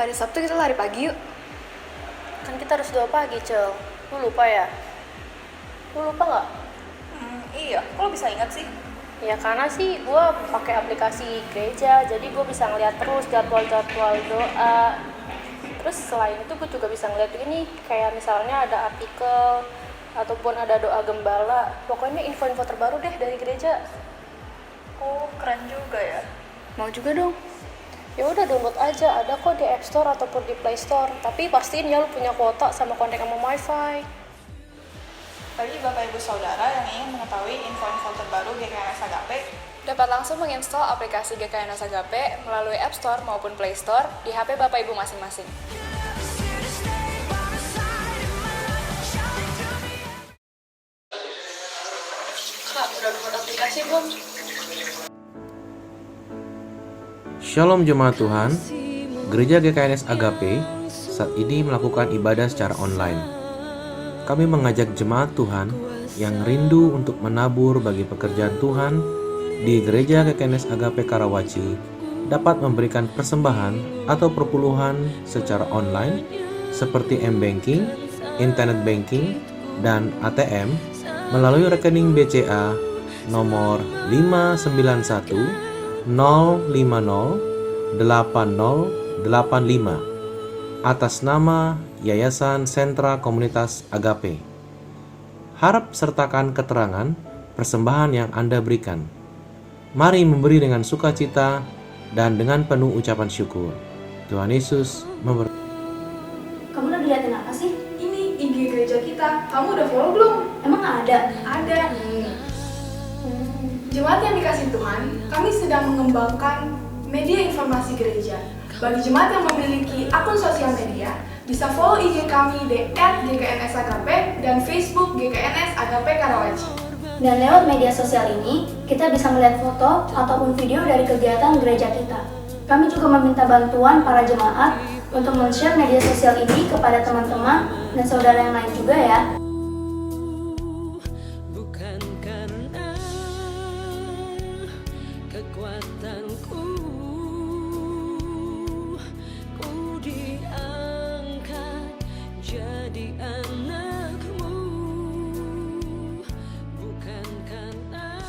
Hari Sabtu kita lari pagi yuk. Kan kita harus doa pagi, Cel. Lu lupa ya? Lu lupa nggak? Iya, kok lo bisa ingat sih? Ya karena sih gue pakai aplikasi gereja, jadi gue bisa ngeliat terus jadwal-jadwal doa. Terus selain itu gue juga bisa ngeliat ini, kayak misalnya ada artikel ataupun ada doa gembala. Pokoknya info-info terbaru deh dari gereja. Oh, keren juga ya. Mau juga dong? Ya udah download aja, ada kok di App Store ataupun di Play Store. Tapi pastiin ya lu punya kuota sama kontak sama WiFi. Bagi Bapak Ibu Saudara yang ingin mengetahui info-info terbaru GKNS Agape, dapat langsung menginstal aplikasi GKNS Agape melalui App Store maupun Play Store di HP Bapak Ibu masing-masing. Kak, udah download aplikasi belum? Shalom jemaat Tuhan, Gereja GKNS Agape saat ini melakukan ibadah secara online. Kami mengajak jemaat Tuhan yang rindu untuk menabur bagi pekerjaan Tuhan di Gereja GKNS Agape Karawaci dapat memberikan persembahan atau perpuluhan secara online seperti M-Banking, Internet Banking, dan ATM melalui rekening BCA nomor 591 050 8085 atas nama Yayasan Sentra Komunitas Agape. Harap sertakan keterangan persembahan yang Anda berikan. Mari memberi dengan sukacita dan dengan penuh ucapan syukur. Tuhan Yesus memberkati. Kamu lagi liatin apa sih? Ini IG gereja kita. Kamu udah follow belum? Emang ada? Ada. Jemaat yang dikasih Tuhan, kami sedang mengembangkan media informasi gereja. Bagi jemaat yang memiliki akun sosial media, bisa follow IG kami di @GKNSAgape dan Facebook GKNS Agape Karawaci. Dan lewat media sosial ini, kita bisa melihat foto ataupun video dari kegiatan gereja kita. Kami juga meminta bantuan para jemaat untuk men-share media sosial ini kepada teman-teman dan saudara yang lain juga ya. Bukan karena kekuatanku, ku diangkat jadi anakmu. Bukan karena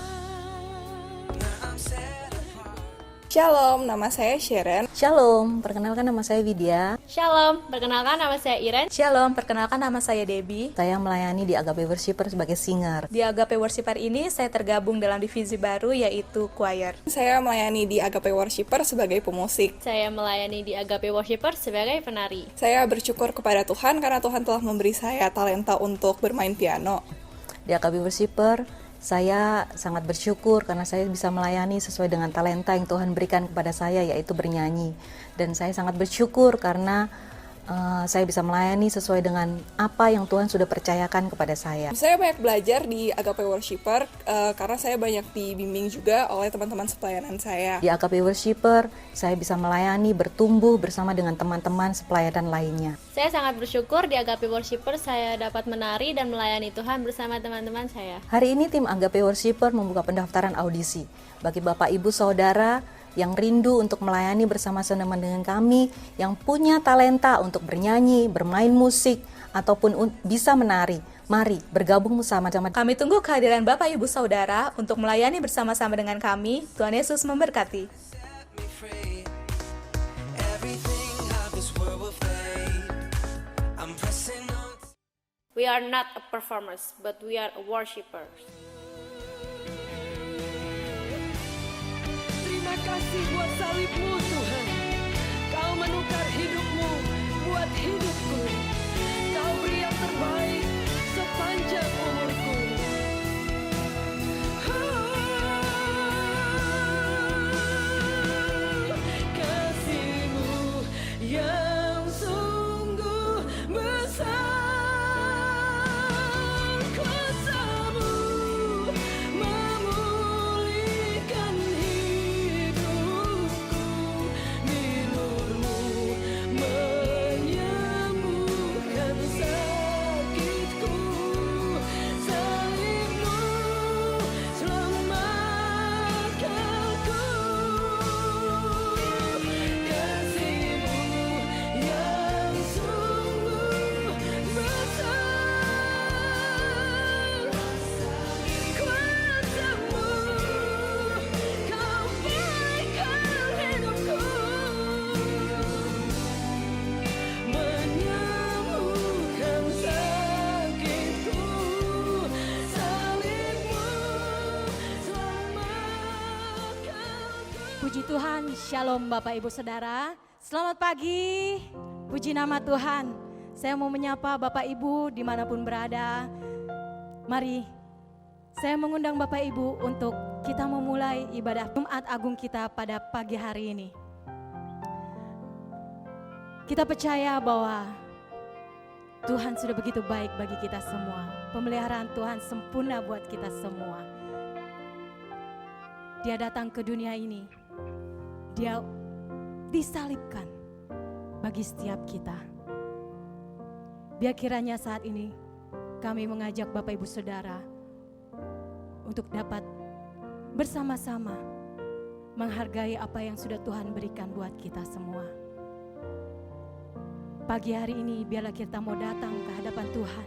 Shalom, nama saya Sharon. Shalom, perkenalkan nama saya Widya. Shalom, perkenalkan nama saya Iren. Shalom, perkenalkan nama saya Debbie. Saya melayani di Agape Worshipper sebagai singer. Di Agape Worshipper ini saya tergabung dalam divisi baru yaitu choir. Saya melayani di Agape Worshipper sebagai pemusik. Saya melayani di Agape Worshipper sebagai penari. Saya bersyukur kepada Tuhan karena Tuhan telah memberi saya talenta untuk bermain piano. Di Agape Worshipper, saya sangat bersyukur karena saya bisa melayani sesuai dengan talenta yang Tuhan berikan kepada saya, yaitu bernyanyi. Dan saya sangat bersyukur karena saya bisa melayani sesuai dengan apa yang Tuhan sudah percayakan kepada saya. Saya banyak belajar di Agape Worshipper karena saya banyak dibimbing juga oleh teman-teman sepelayanan saya. Di Agape Worshipper, saya bisa melayani, bertumbuh bersama dengan teman-teman sepelayanan lainnya. Saya sangat bersyukur di Agape Worshipper saya dapat menari dan melayani Tuhan bersama teman-teman saya. Hari ini tim Agape Worshipper membuka pendaftaran audisi bagi Bapak Ibu Saudara yang rindu untuk melayani bersama-sama dengan kami, yang punya talenta untuk bernyanyi, bermain musik, ataupun bisa menari. Mari bergabung bersama-sama. Kami tunggu kehadiran Bapak Ibu Saudara untuk melayani bersama-sama dengan kami. Tuhan Yesus memberkati. We are not a performers, but we are a worshippers. terima kasih buat salibmu Tuhan. Kau menukar hidupmu buat hidupku. Kau beri yang terbaik sepanjang umurku. Kasih-Mu yang sungguh besar, kuasa-Mu memulihkan hidupku, di Nur-Mu menyembuhkan. Puji Tuhan, Shalom Bapak Ibu Saudara. Selamat pagi, puji nama Tuhan. Saya mau menyapa Bapak Ibu dimanapun berada. Mari, saya mengundang Bapak Ibu untuk kita memulai ibadah Jumat Agung kita pada pagi hari ini. Kita percaya bahwa Tuhan sudah begitu baik bagi kita semua. Pemeliharaan Tuhan sempurna buat kita semua. Dia datang ke dunia ini, Dia disalibkan bagi setiap kita. Biar kiranya saat ini kami mengajak Bapak Ibu Saudara untuk dapat bersama-sama menghargai apa yang sudah Tuhan berikan buat kita semua. Pagi hari ini biarlah kita mau datang ke hadapan Tuhan.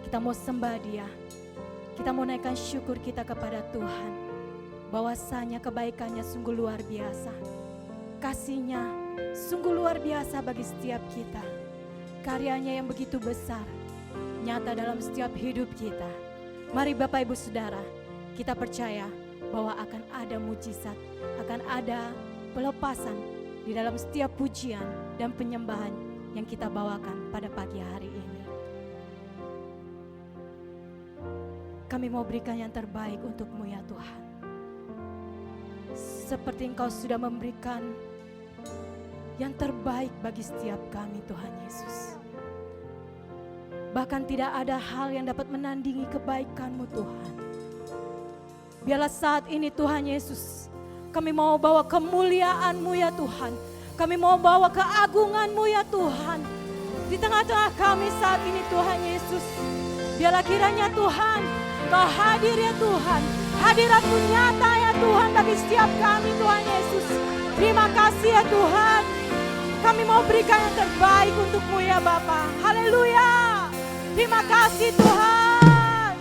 Kita mau sembah Dia. Kita mau naikkan syukur kita kepada Tuhan. Bahwasanya kebaikannya sungguh luar biasa. Kasih-Nya sungguh luar biasa bagi setiap kita. Karyanya yang begitu besar, nyata dalam setiap hidup kita. Mari Bapak Ibu Saudara, kita percaya bahwa akan ada mujizat, akan ada pelepasan di dalam setiap pujian dan penyembahan yang kita bawakan pada pagi hari ini. Kami mau berikan yang terbaik untuk-Mu ya Tuhan. Seperti Engkau sudah memberikan yang terbaik bagi setiap kami Tuhan Yesus. Bahkan tidak ada hal yang dapat menandingi kebaikan-Mu Tuhan. Biarlah saat ini Tuhan Yesus, kami mau bawa kemuliaan-Mu ya Tuhan. Kami mau bawa keagungan-Mu ya Tuhan. Di tengah-tengah kami saat ini Tuhan Yesus. Biarlah kiranya Tuhan, Kau hadir ya Tuhan. Hadirat-Mu nyata ya Tuhan bagi setiap kami Tuhan Yesus. Terima kasih ya Tuhan. Kami mau berikan yang terbaik untuk-Mu ya Bapa. Haleluya. Terima kasih Tuhan.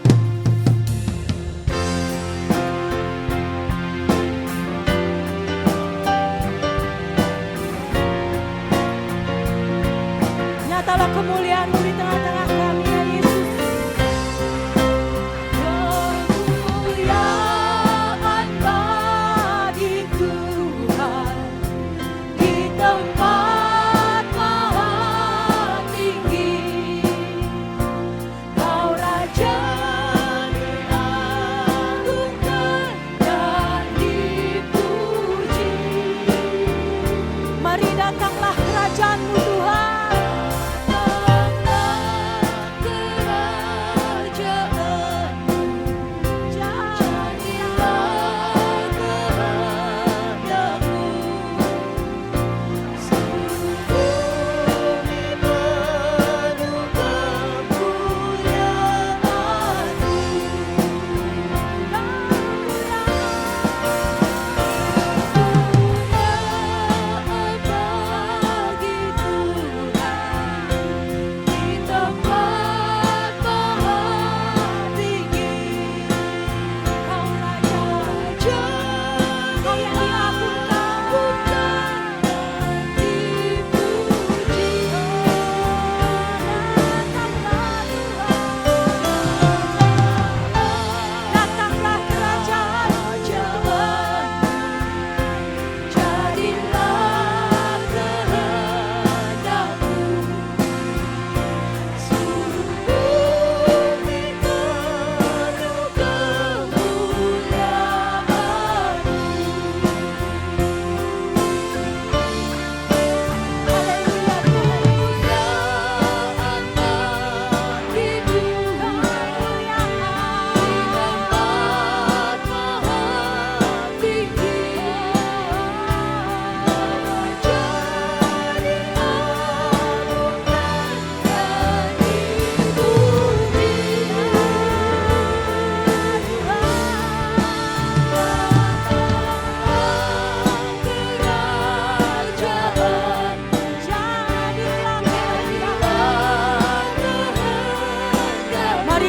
Nyatalah kemuliaan-Mu di tengah-tengah kami ya Yesus. Kemuliaan bagi Tuhan di tempat maha tinggi. Kau Raja diagungkan dan dipuji. Mari datanglah kerajaan-Mu Tuhan.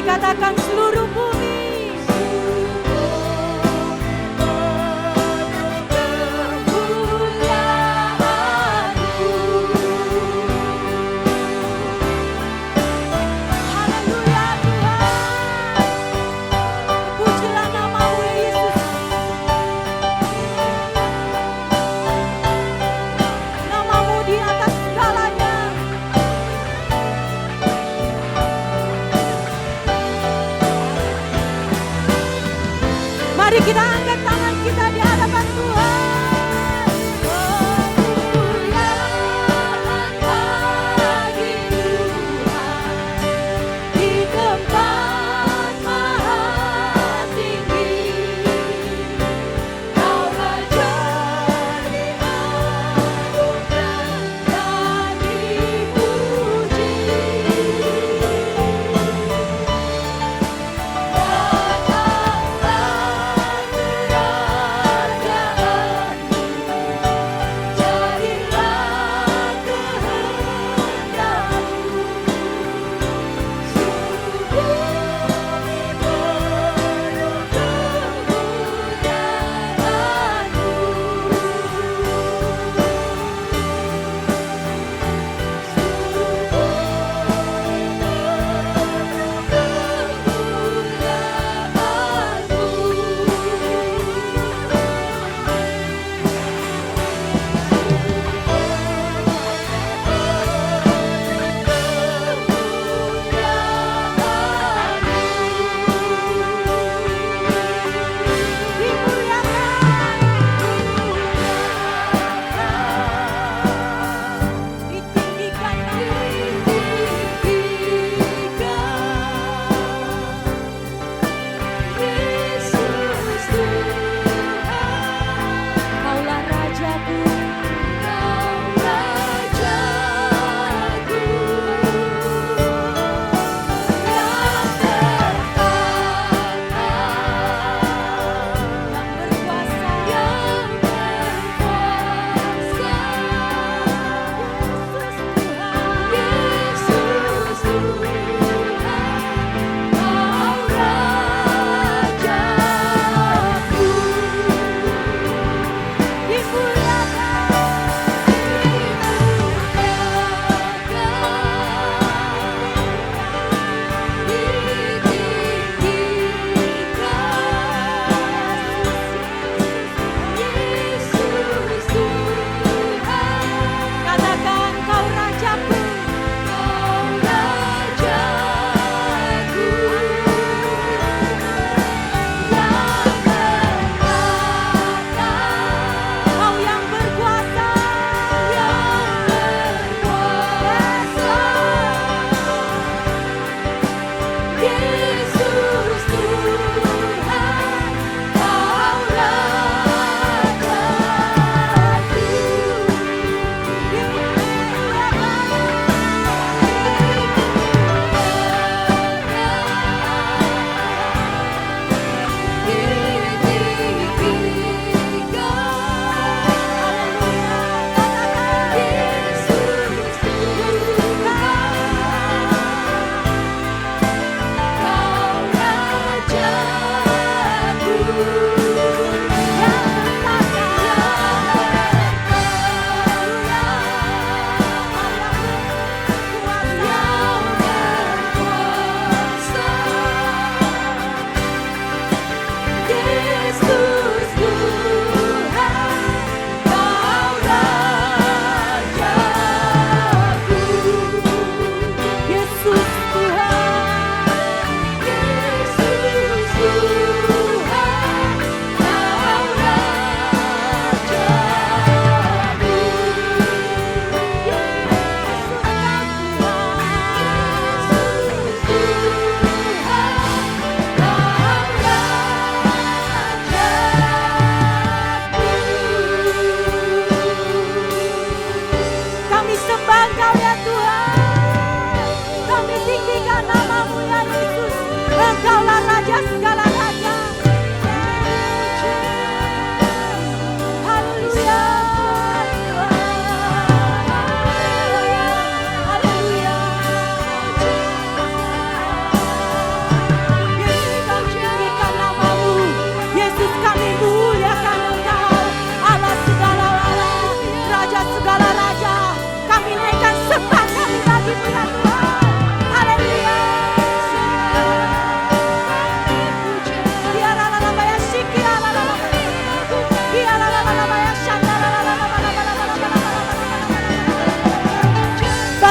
Katakan seluruh bumi. Haleluya Tuhan. Pujilah nama-Mu Yesus. Mari kita angkat tangan kita di hadapan Tuhan.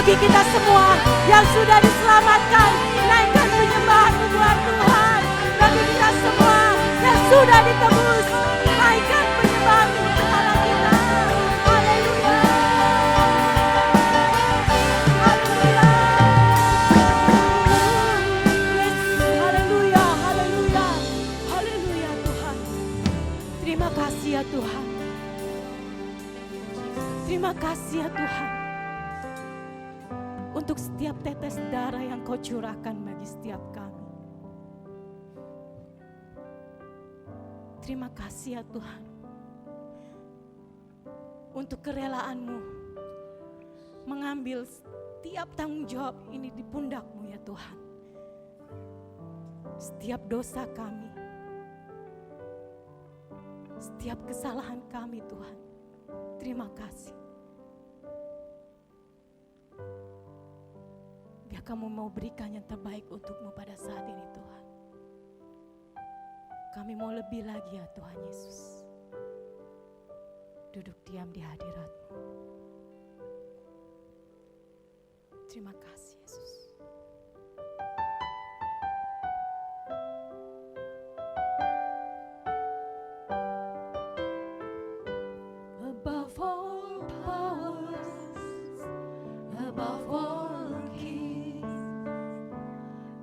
bagi kita semua yang sudah diselamatkan. Naikkan penyembahan buat Tuhan. Bagi kita semua yang sudah curahkan bagi setiap kami. Terima kasih ya Tuhan, untuk kerelaan-Mu mengambil setiap tanggung jawab ini di pundak-Mu ya Tuhan. Setiap dosa kami, setiap kesalahan kami Tuhan, terima kasih. Biar Kamu mau berikan yang terbaik untuk-Mu pada saat ini Tuhan. Kami mau lebih lagi ya Tuhan Yesus. Duduk diam di hadirat-Mu. Terima kasih Yesus. Above all powers, above all kings,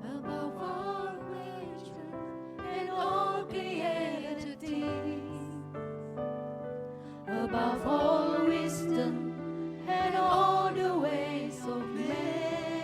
above all nations and all created things, above all wisdom and all the ways of man.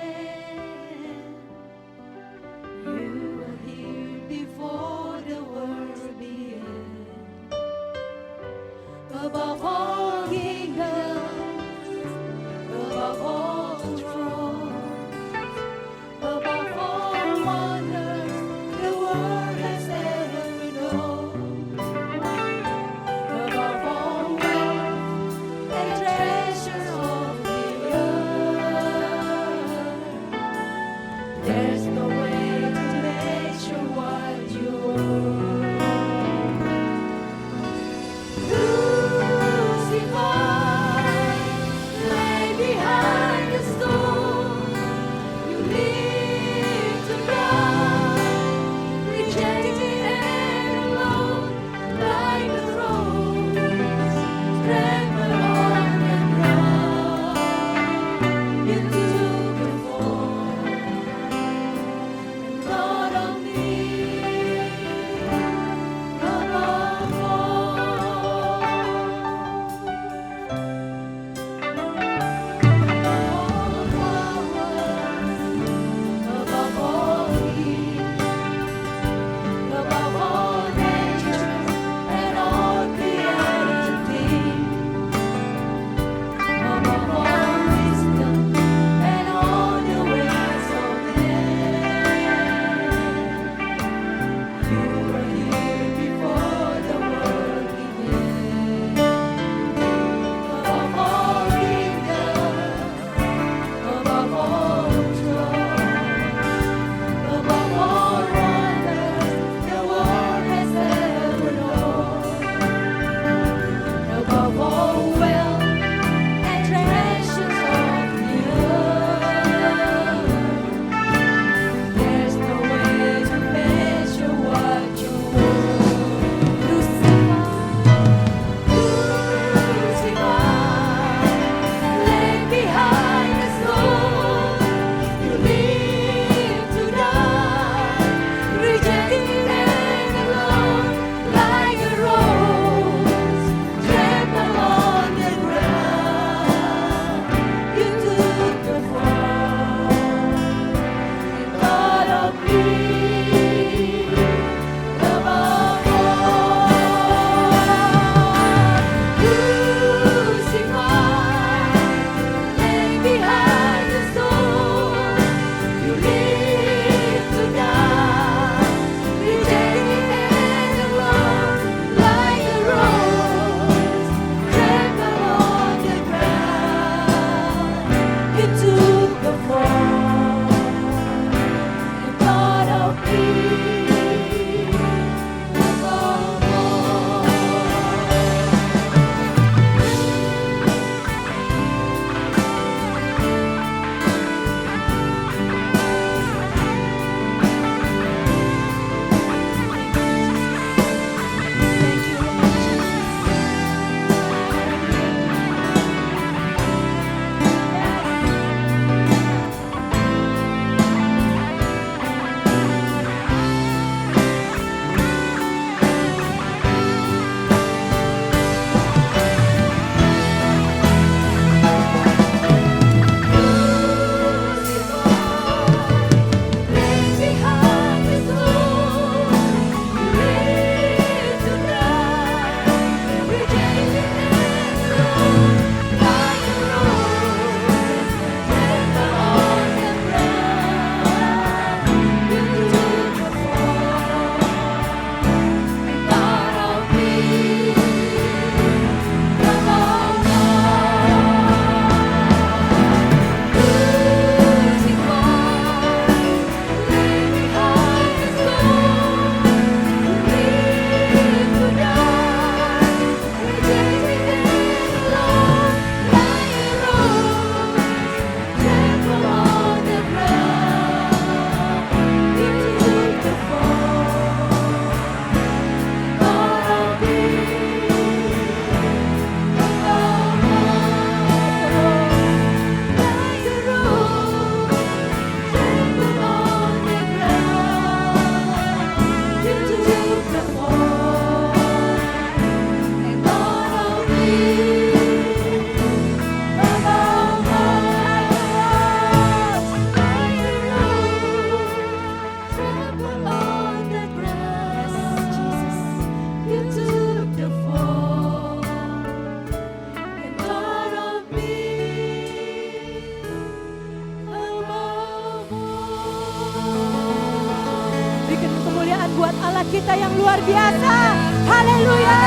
buat Allah kita yang luar biasa. Haleluya.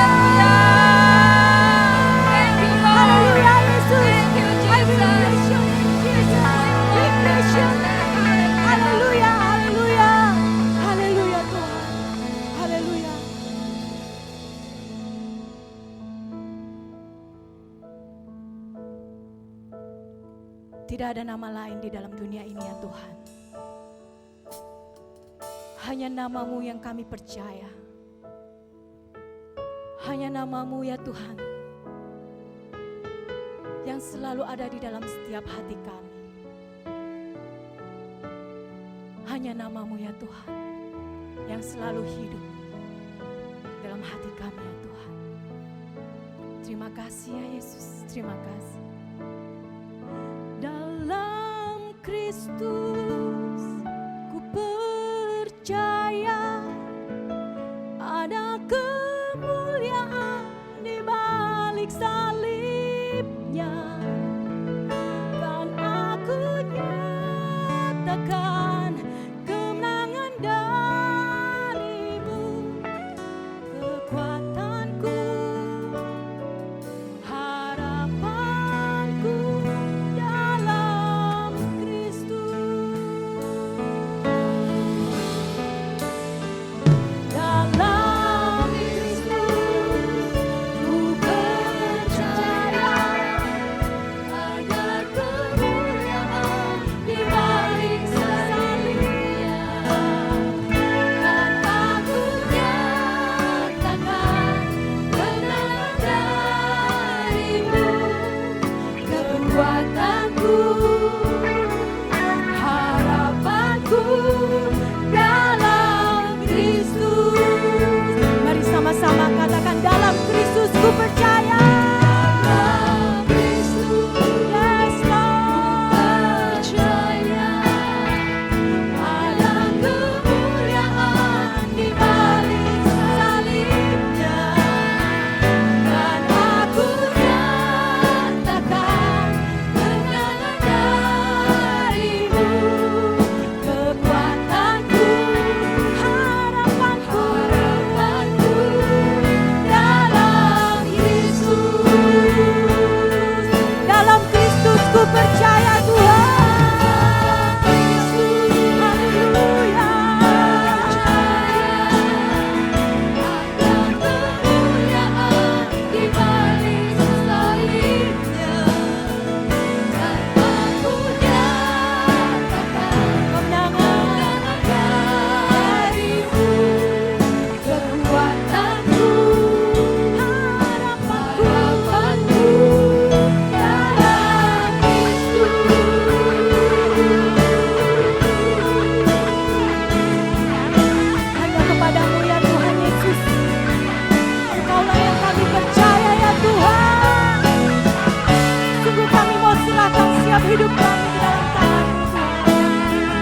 Haleluya Yesus. I will bless your name, Jesus. We bless your name. Haleluya, haleluya. Haleluya Tuhan. Haleluya. Tidak ada nama lain di dalam dunia ini ya Tuhan. Hanya nama-Mu yang kami percaya. Hanya nama-Mu ya Tuhan, yang selalu ada di dalam setiap hati kami. Hanya nama-Mu ya Tuhan, yang selalu hidup dalam hati kami ya Tuhan. Terima kasih ya Yesus, terima kasih. Dalam Kristus ku percaya ada kemuliaan di balik salibnya. Kan aku nyatakan kemenangan dari-Mu, kekuatanku, harapanku dalam Kristus. Dalam Kristus ku percaya ada kemuliaan di balik salibnya. Kan aku nyatakan kemenangan dari-Mu, kekuatanku, harapanku dalam Kristus. Mari sama-sama katakan, dalam Kristus ku percaya. Dalam Kristus, yes Lord, percaya ada kemuliaan di balik salibnya. Dan aku nyatakan kemenangan dari-Mu, kekuatanku, harapanku dalam Yesus. Dalam Kristus ku percaya Tuhan. Haleluya. Ada kemuliaan di balik salibnya. Dan aku nyatakan kemenangan dari-Mu, kekuatanku, harapanku dalam Kristus. Hanya kepada-Mu ya Tuhan Yesus, Engkau-lah yang kami percaya ya Tuhan. Sungguh kami mau serahkan siap hidup kami ke dalam tangan-Mu Tuhan.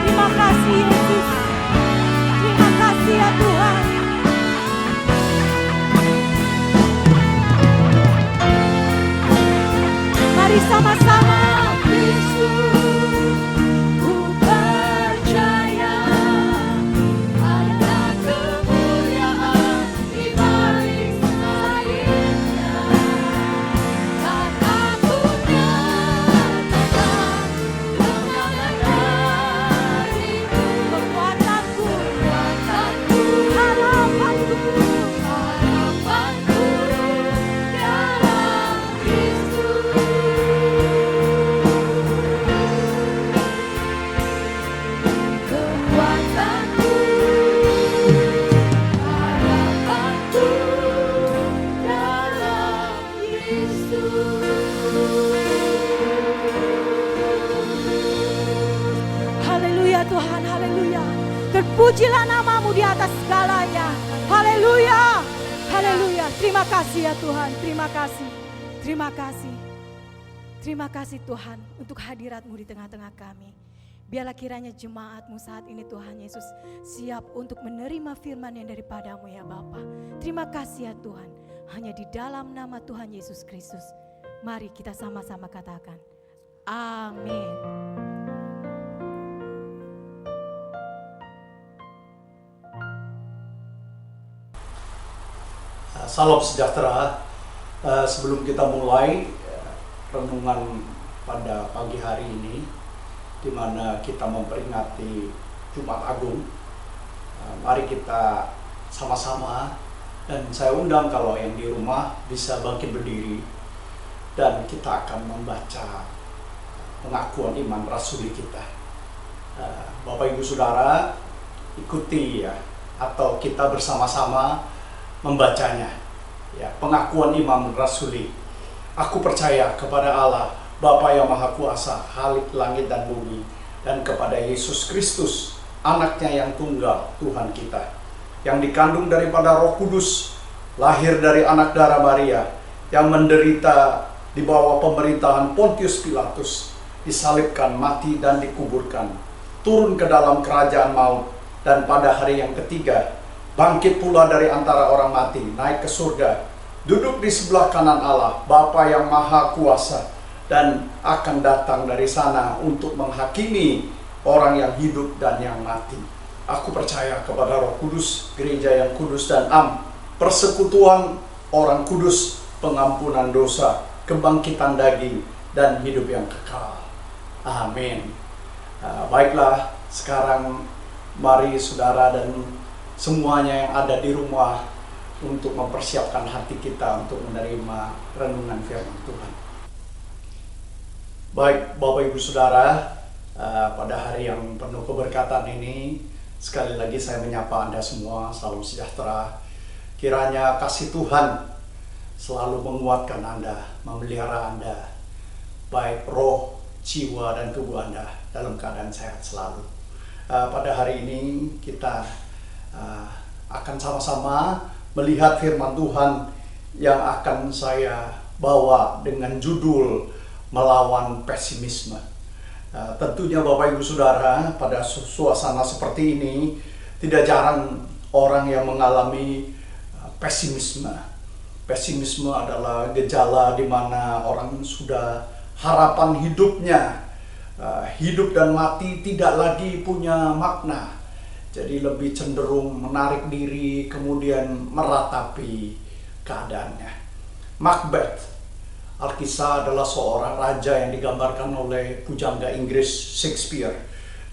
Terima kasih Yesus, terima kasih ya Tuhan. Mari sama-sama. Yesus, ku percaya ada kemuliaan di balik salibnya. Dan aku nyatakan kemenangan dari-Mu, kekuatanku, harapanku dalam Kristus. Kekuatanku, harapanku dalam Yesus. Haleluya Tuhan, haleluya. Terpujilah nama-Mu di atas segalanya. Haleluya, haleluya. Terima kasih ya Tuhan, terima kasih, terima kasih. Terima kasih Tuhan untuk hadirat-Mu di tengah-tengah kami. Biarlah kiranya jemaat-Mu saat ini Tuhan Yesus siap untuk menerima firman yang daripada-Mu ya Bapa. Terima kasih ya Tuhan. Hanya di dalam nama Tuhan Yesus Kristus. Mari kita sama-sama katakan. Amin. Salam sejahtera. Sebelum kita mulai renungan pada pagi hari ini, di mana kita memperingati Jumat Agung, mari kita sama-sama, dan saya undang kalau yang di rumah bisa bangkit berdiri, dan kita akan membaca pengakuan iman rasuli kita. Bapak Ibu Saudara, ikuti ya, atau kita bersama-sama membacanya. Ya, pengakuan iman rasuli. Aku percaya kepada Allah, Bapa yang Maha Kuasa, Khalik langit dan bumi, dan kepada Yesus Kristus, anaknya yang tunggal, Tuhan kita, yang dikandung daripada Roh Kudus, lahir dari anak darah Maria, yang menderita di bawah pemerintahan Pontius Pilatus, disalibkan, mati, dan dikuburkan, turun ke dalam kerajaan maut, dan pada hari yang ketiga, bangkit pula dari antara orang mati, naik ke surga, duduk di sebelah kanan Allah, Bapa yang Maha Kuasa, dan akan datang dari sana untuk menghakimi orang yang hidup dan yang mati. Aku percaya kepada Roh Kudus, gereja yang kudus dan am, persekutuan orang kudus, pengampunan dosa, kebangkitan daging, dan hidup yang kekal. Amin. Baiklah, sekarang mari saudara dan semuanya yang ada di rumah untuk mempersiapkan hati kita untuk menerima renungan firman Tuhan. Baik, Bapak Ibu Saudara, pada hari yang penuh keberkatan ini, sekali lagi saya menyapa Anda semua, salam sejahtera. Kiranya kasih Tuhan selalu menguatkan Anda, memelihara Anda, baik roh, jiwa, dan tubuh Anda dalam keadaan sehat selalu. Pada hari ini kita akan sama-sama melihat firman Tuhan yang akan saya bawa dengan judul Melawan Pesimisme. Tentunya Bapak Ibu Saudara, pada suasana seperti ini tidak jarang orang yang mengalami pesimisme. Pesimisme adalah gejala di mana orang sudah harapan hidupnya, hidup dan mati tidak lagi punya makna. Jadi lebih cenderung menarik diri, kemudian meratapi keadaannya. Macbeth, Alkisah, adalah seorang raja yang digambarkan oleh pujangga Inggris Shakespeare.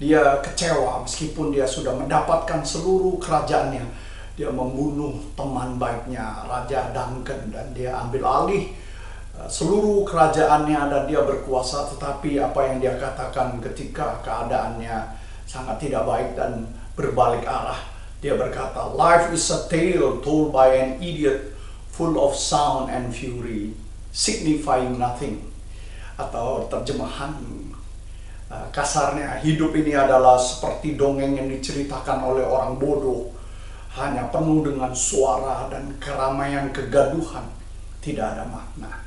Dia kecewa meskipun dia sudah mendapatkan seluruh kerajaannya. Dia membunuh teman baiknya, Raja Duncan, dan dia ambil alih seluruh kerajaannya dan dia berkuasa. Tetapi apa yang dia katakan ketika keadaannya sangat tidak baik dan berbalik arah, dia berkata, "Life is a tale told by an idiot, full of sound and fury, signifying nothing." Atau terjemahan kasarnya, hidup ini adalah seperti dongeng yang diceritakan oleh orang bodoh, hanya penuh dengan suara dan keramaian kegaduhan, tidak ada makna.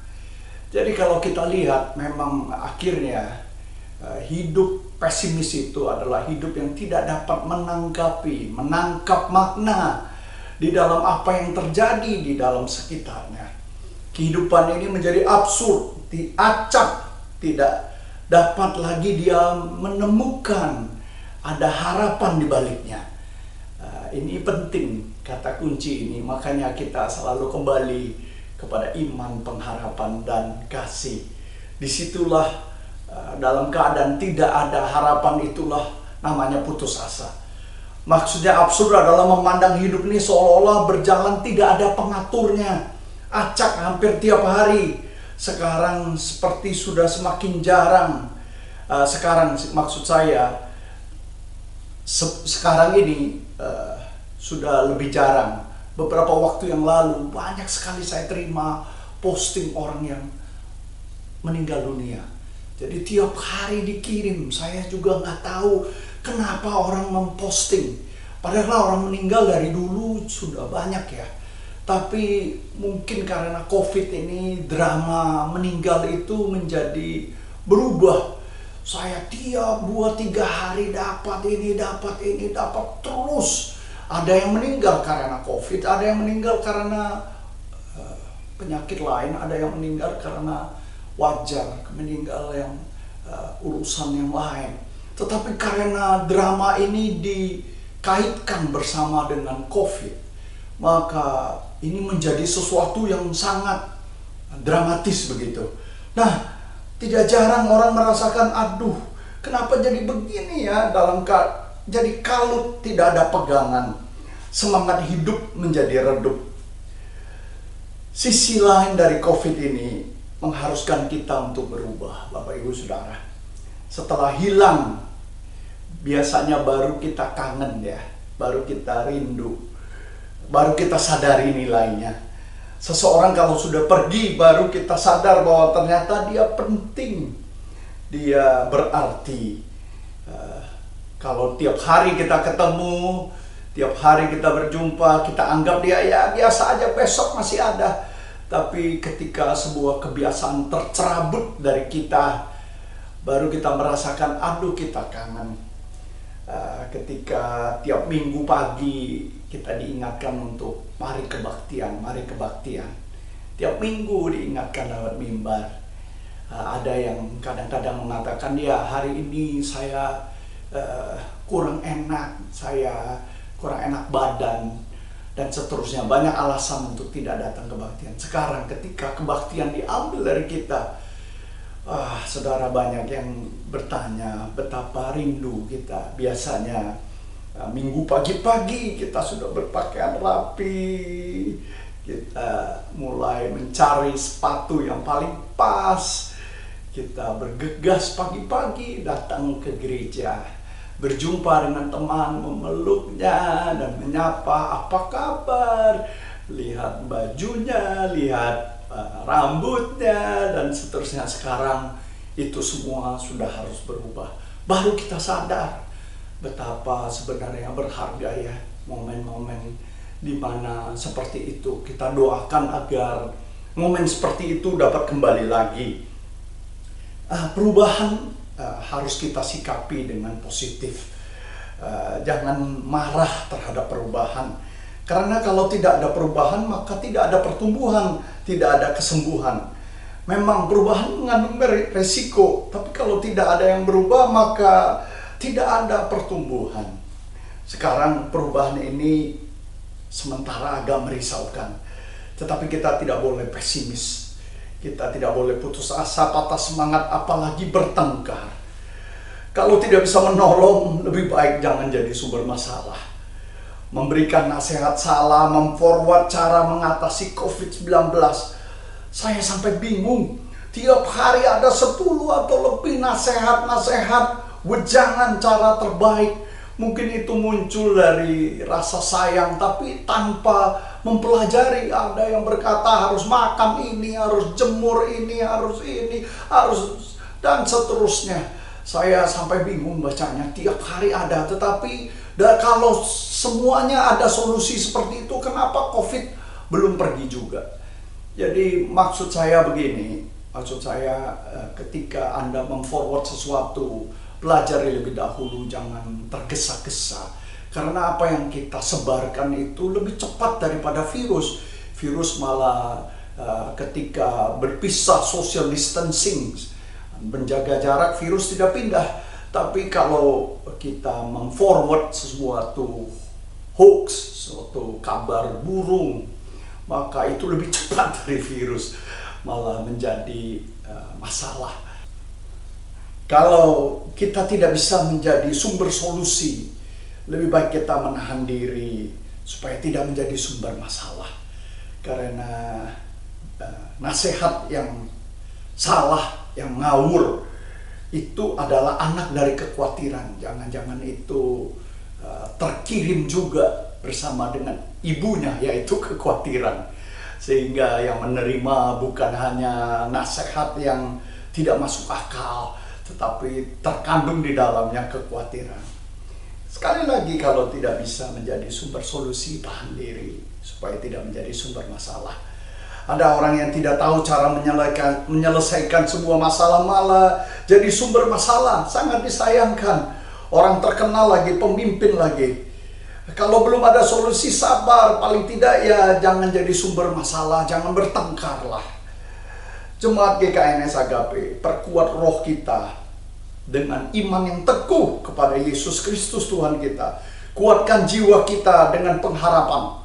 Jadi kalau kita lihat, memang akhirnya hidup pesimis itu adalah hidup yang tidak dapat menangkap makna di dalam apa yang terjadi di dalam sekitarnya. Kehidupan ini menjadi absurd, diacak, tidak dapat lagi dia menemukan ada harapan di baliknya. Ini penting, kata kunci ini, makanya kita selalu kembali kepada iman, pengharapan, dan kasih. Disitulah dalam keadaan tidak ada harapan, itulah namanya putus asa. Maksudnya absurd adalah memandang hidup ini seolah-olah berjalan tidak ada pengaturnya, acak hampir tiap hari. Sekarang seperti sudah semakin jarang. Sekarang maksud saya sekarang ini sudah lebih jarang. Beberapa waktu yang lalu banyak sekali saya terima posting orang yang meninggal dunia. Jadi tiap hari dikirim, saya juga nggak tahu kenapa orang memposting. Padahal orang meninggal dari dulu sudah banyak ya. Tapi mungkin karena COVID ini, drama meninggal itu menjadi berubah. Saya tiap 2-3 hari dapat ini, dapat terus. Ada yang meninggal karena COVID, ada yang meninggal karena penyakit lain, ada yang meninggal karena wajar, meninggal yang urusan yang lain. Tetapi karena drama ini dikaitkan bersama dengan COVID, maka ini menjadi sesuatu yang sangat dramatis begitu. Nah, tidak jarang orang merasakan, aduh, kenapa jadi begini ya, jadi kalut, tidak ada pegangan. Semangat hidup menjadi redup. Sisi lain dari COVID ini mengharuskan kita untuk berubah, Bapak Ibu Saudara. Setelah hilang, biasanya baru kita kangen ya, baru kita rindu, baru kita sadari nilainya. Seseorang kalau sudah pergi, baru kita sadar bahwa ternyata dia penting, dia berarti. Kalau tiap hari kita ketemu, tiap hari kita berjumpa, kita anggap dia ya biasa aja, besok masih ada. Tapi ketika sebuah kebiasaan tercerabut dari kita, baru kita merasakan, aduh, kita kangen. Ketika tiap minggu pagi kita diingatkan untuk mari kebaktian, mari kebaktian. Tiap minggu diingatkan lewat mimbar. Ada yang kadang-kadang mengatakan, ya hari ini saya kurang enak, saya kurang enak badan, dan seterusnya. Banyak alasan untuk tidak datang kebaktian. Sekarang ketika kebaktian diambil dari kita, saudara, banyak yang bertanya betapa rindu kita. Biasanya minggu pagi-pagi kita sudah berpakaian rapi, kita mulai mencari sepatu yang paling pas, kita bergegas pagi-pagi datang ke gereja, berjumpa dengan teman, memeluknya dan menyapa, apa kabar, lihat bajunya, lihat rambutnya, dan seterusnya. Sekarang itu semua sudah harus berubah. Baru kita sadar betapa sebenarnya berharga ya momen-momen di mana seperti itu. Kita doakan agar momen seperti itu dapat kembali lagi. Perubahan harus kita sikapi dengan positif. Jangan marah terhadap perubahan. Karena kalau tidak ada perubahan, maka tidak ada pertumbuhan, tidak ada kesembuhan. Memang perubahan mengandung resiko, tapi kalau tidak ada yang berubah, maka tidak ada pertumbuhan. Sekarang perubahan ini sementara agak merisaukan, tetapi kita tidak boleh pesimis. Kita tidak boleh putus asa, patah semangat, apalagi bertengkar. Kalau tidak bisa menolong, lebih baik jangan jadi sumber masalah. Memberikan nasihat salah, memforward cara mengatasi COVID-19. Saya sampai bingung. Tiap hari ada 10 atau lebih nasihat-nasihat, wejangan cara terbaik. Mungkin itu muncul dari rasa sayang, tapi tanpa mempelajari. Ada yang berkata harus makan ini, harus jemur ini, harus dan seterusnya. Saya sampai bingung bacanya. Tiap hari ada, tetapi kalau semuanya ada solusi seperti itu, kenapa COVID belum pergi juga? Jadi maksud saya begini, ketika Anda memforward sesuatu, pelajari lebih dahulu, jangan tergesa-gesa. Karena apa yang kita sebarkan itu lebih cepat daripada virus. Virus malah ketika berpisah, social distancing, menjaga jarak, virus tidak pindah. Tapi kalau kita memforward sesuatu hoax, suatu kabar burung, maka itu lebih cepat dari virus, malah menjadi masalah. Kalau kita tidak bisa menjadi sumber solusi, lebih baik kita menahan diri supaya tidak menjadi sumber masalah. Karena nasihat yang salah, yang ngawur, itu adalah anak dari kekhawatiran. Jangan-jangan itu terkirim juga bersama dengan ibunya, yaitu kekhawatiran. Sehingga yang menerima bukan hanya nasihat yang tidak masuk akal, tetapi terkandung di dalamnya kekhawatiran. Sekali lagi, kalau tidak bisa menjadi sumber solusi, tahan diri supaya tidak menjadi sumber masalah. Ada orang yang tidak tahu cara menyelesaikan sebuah masalah, malah jadi sumber masalah. Sangat disayangkan. Orang terkenal lagi, pemimpin lagi. Kalau belum ada solusi, sabar. Paling tidak ya jangan jadi sumber masalah, jangan bertengkarlah. Jemaat GKNS Agape, perkuat roh kita dengan iman yang teguh kepada Yesus Kristus Tuhan kita. Kuatkan jiwa kita dengan pengharapan.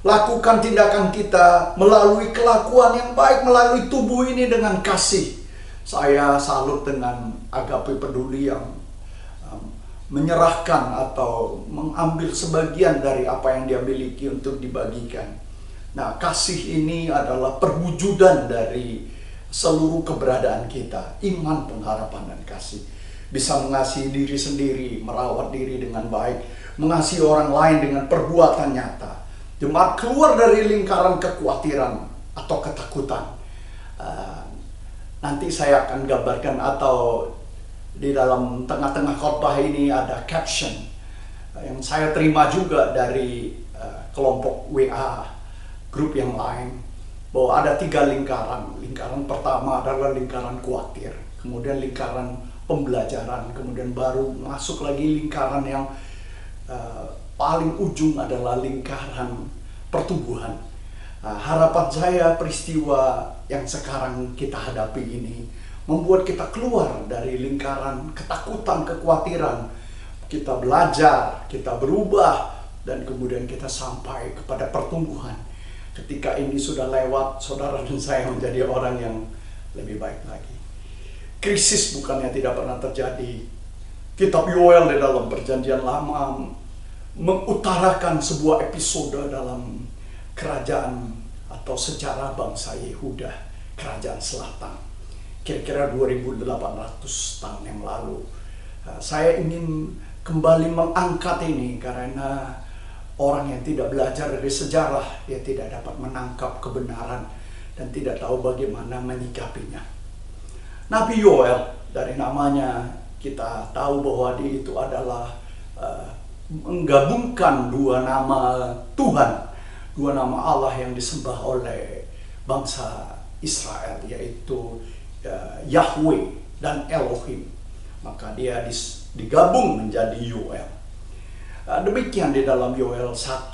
Lakukan tindakan kita melalui kelakuan yang baik, melalui tubuh ini dengan kasih. Saya salut dengan Agape Peduli yang menyerahkan atau mengambil sebagian dari apa yang dia miliki untuk dibagikan. Nah, kasih ini adalah perwujudan dari seluruh keberadaan kita. Iman, pengharapan, dan kasih. Bisa mengasihi diri sendiri, merawat diri dengan baik, mengasihi orang lain dengan perbuatan nyata. Jemaat keluar dari lingkaran kekhawatiran atau ketakutan. Nanti saya akan gambarkan, atau di dalam tengah-tengah khotbah ini ada caption yang saya terima juga dari kelompok WA grup yang lain, bahwa ada 3 lingkaran. Lingkaran pertama adalah lingkaran khawatir, kemudian lingkaran pembelajaran, kemudian baru masuk lagi lingkaran yang paling ujung adalah lingkaran pertumbuhan. Harapan saya peristiwa yang sekarang kita hadapi ini membuat kita keluar dari lingkaran ketakutan, kekhawatiran. Kita belajar, kita berubah, dan kemudian kita sampai kepada pertumbuhan. Ketika ini sudah lewat, saudara dan saya menjadi orang yang lebih baik lagi. Krisis bukannya tidak pernah terjadi. Kitab Yoel di dalam Perjanjian Lama mengutarakan sebuah episode dalam kerajaan atau sejarah bangsa Yehuda, kerajaan selatan, kira-kira 2800 tahun yang lalu. Saya ingin kembali mengangkat ini karena orang yang tidak belajar dari sejarah, dia tidak dapat menangkap kebenaran dan tidak tahu bagaimana menyikapinya. Nabi Yoel, dari namanya kita tahu bahwa dia itu adalah menggabungkan 2 nama Tuhan, 2 nama Allah yang disembah oleh bangsa Israel, yaitu Yahweh dan Elohim. Maka dia digabung menjadi Yoel. Demikian di dalam Yoel 1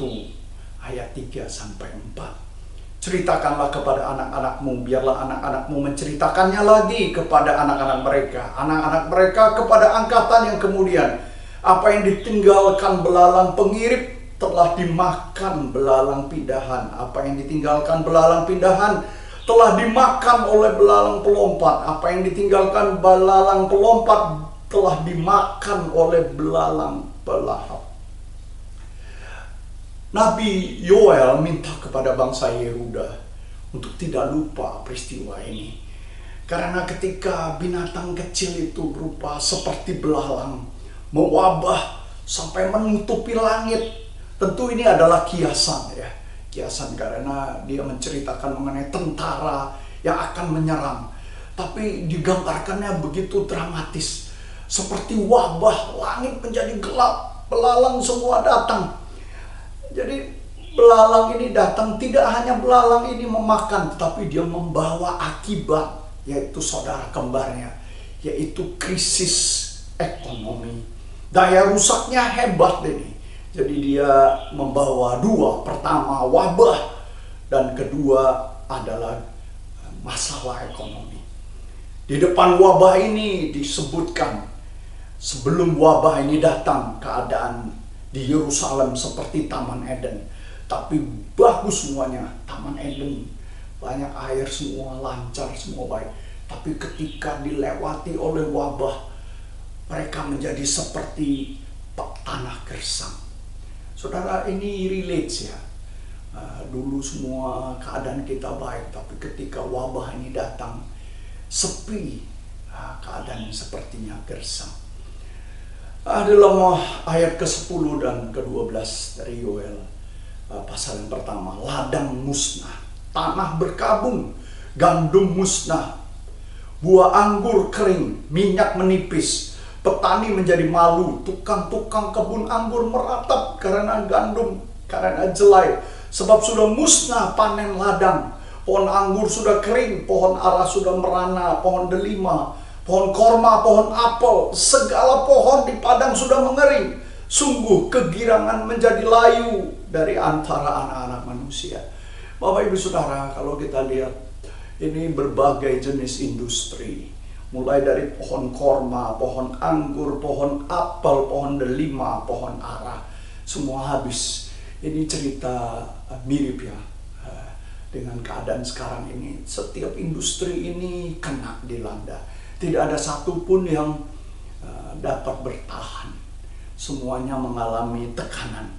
ayat 3-4. Ceritakanlah kepada anak-anakmu, biarlah anak-anakmu menceritakannya lagi kepada anak-anak mereka. Anak-anak mereka kepada angkatan yang kemudian. Apa yang ditinggalkan belalang pengirip telah dimakan belalang pindahan. Apa yang ditinggalkan belalang pindahan telah dimakan oleh belalang pelompat. Apa yang ditinggalkan belalang pelompat telah dimakan oleh belalang pelahap. Nabi Yoel minta kepada bangsa Yehuda untuk tidak lupa peristiwa ini. Karena ketika binatang kecil itu berupa seperti belalang, mewabah sampai menutupi langit, tentu ini adalah kiasan ya. Kiasan karena dia menceritakan mengenai tentara yang akan menyerang. Tapi digambarkannya begitu dramatis. Seperti wabah, langit menjadi gelap, belalang semua datang. Jadi belalang ini datang, tidak hanya belalang ini memakan, tetapi dia membawa akibat, yaitu saudara kembarnya, yaitu krisis ekonomi. Daya rusaknya hebat ini. Jadi dia membawa 2. Pertama wabah, dan kedua adalah masalah ekonomi. Di depan wabah ini disebutkan, sebelum wabah ini datang, keadaan di Yerusalem seperti Taman Eden. Tapi bagus semuanya, Taman Eden. Banyak air, semua lancar, semua baik. Tapi ketika dilewati oleh wabah, mereka menjadi seperti tanah gersang. Saudara, ini relates ya. Dulu semua keadaan kita baik, tapi ketika wabah ini datang, sepi, keadaan sepertinya gersang. Dalam ayat ke-10 dan ke-12 dari Yoel, pasal yang pertama, ladang musnah, tanah berkabung, gandum musnah, buah anggur kering, minyak menipis, petani menjadi malu, tukang-tukang kebun anggur meratap karena gandum, karena jelai, sebab sudah musnah panen ladang. Pohon anggur sudah kering, pohon ara sudah merana, pohon delima, pohon korma, pohon apel, segala pohon di padang sudah mengering. Sungguh kegirangan menjadi layu dari antara anak-anak manusia. Bapak Ibu Saudara, kalau kita lihat ini berbagai jenis industri. Mulai dari pohon korma, pohon anggur, pohon apel, pohon delima, pohon ara. Semua habis. Ini cerita mirip ya dengan keadaan sekarang ini. Setiap industri ini kena dilanda. Tidak ada satupun yang dapat bertahan. Semuanya mengalami tekanan.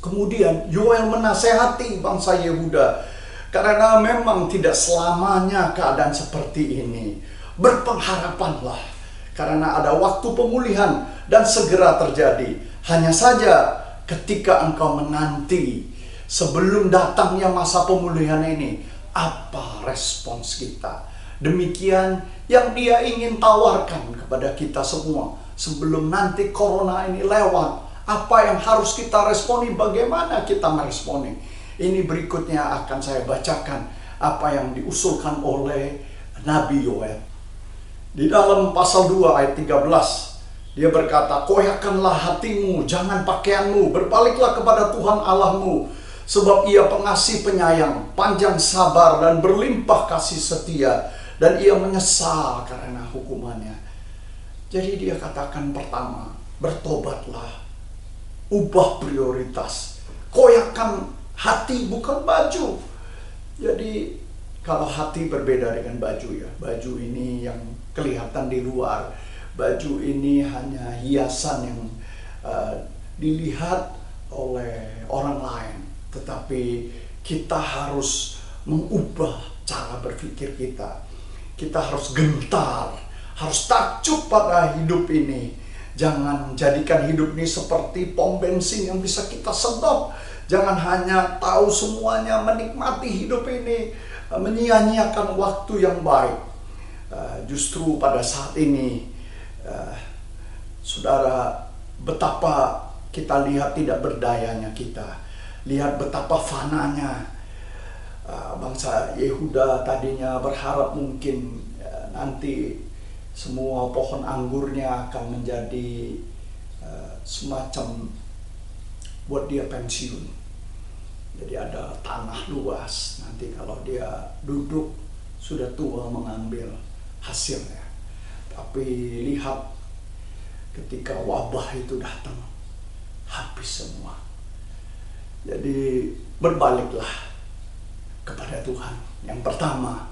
Kemudian Yoel menasehati bangsa Yehuda, karena memang tidak selamanya keadaan seperti ini. Berpengharapanlah, karena ada waktu pemulihan dan segera terjadi. Hanya saja ketika engkau menanti sebelum datangnya masa pemulihan ini, apa respons kita? Demikian yang dia ingin tawarkan kepada kita semua. Sebelum nanti corona ini lewat, apa yang harus kita responi, bagaimana kita meresponi. Ini berikutnya akan saya bacakan apa yang diusulkan oleh Nabi Yoel. Di dalam pasal 2 ayat 13, dia berkata, koyakkanlah hatimu, jangan pakaianmu, berbaliklah kepada Tuhan Allahmu, sebab ia pengasih penyayang, panjang sabar, dan berlimpah kasih setia, dan ia menyesal karena hukumannya. Jadi dia katakan pertama, bertobatlah, ubah prioritas, koyakkan hati bukan baju. Jadi kalau hati berbeda dengan baju ya, baju ini yang kelihatan di luar, baju ini hanya hiasan yang dilihat oleh orang lain. Tetapi kita harus mengubah cara berpikir kita. Kita harus gentar, harus takjub pada hidup ini. Jangan jadikan hidup ini seperti pom bensin yang bisa kita sedot. Jangan hanya tahu semuanya, menikmati hidup ini, menyia-nyiakan waktu yang baik. Justru pada saat ini, saudara, betapa kita lihat tidak berdayanya kita. Lihat betapa fananya. Bangsa Yehuda tadinya berharap mungkin nanti semua pohon anggurnya akan menjadi semacam buat dia pensiun. Jadi ada tanah luas, nanti kalau dia duduk sudah tua mengambil hasilnya. Tapi lihat ketika wabah itu datang, habis semua. Jadi berbaliklah kepada Tuhan. Yang pertama,